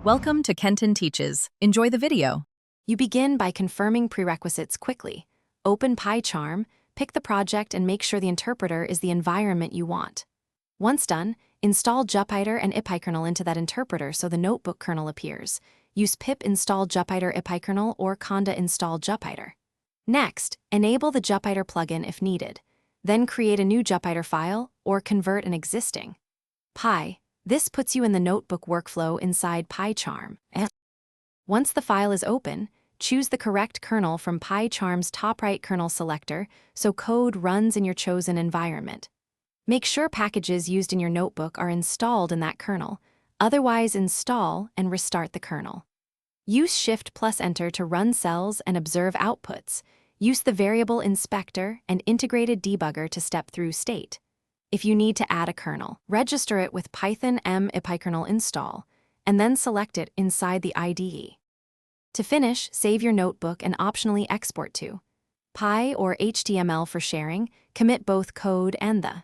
Welcome to Kenton Teaches. Enjoy the video. You begin by confirming prerequisites quickly. Open Pycharm, pick the project and make sure the interpreter is the environment you want. Once done, install Jupyter and Pycharm into that interpreter so the notebook kernel appears. Use pip install Jupyter Pycharm or conda install Jupyter. Next, enable the Jupyter plugin if needed. Then create a new Jupyter file or convert an existing. This puts you in the notebook workflow inside Pycharm. Once the file is open, choose the correct kernel from Pycharm's top right kernel selector so code runs in your chosen environment. Make sure packages used in your notebook are installed in that kernel, otherwise install and restart the kernel. Use Shift+Enter to run cells and observe outputs. Use the variable inspector and integrated debugger to step through state. If you need to add a kernel, register it with Python m ipykernel install, and then select it inside the IDE. To finish, save your notebook and optionally export to Py or HTML for sharing. Commit both code and the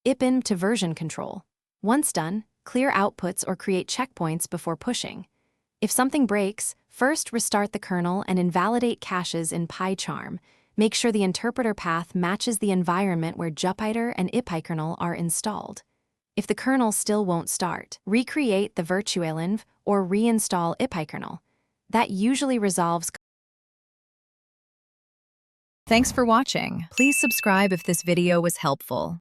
IPIN to version control. Once done, clear outputs or create checkpoints before pushing. If something breaks, first restart the kernel and invalidate caches in Pycharm. Make sure the interpreter path matches the environment where Jupyter and Pycharm are installed. If the kernel still won't start, recreate the virtualenv or reinstall Pycharm. That usually resolves. Thanks for watching. Please subscribe if this video was helpful.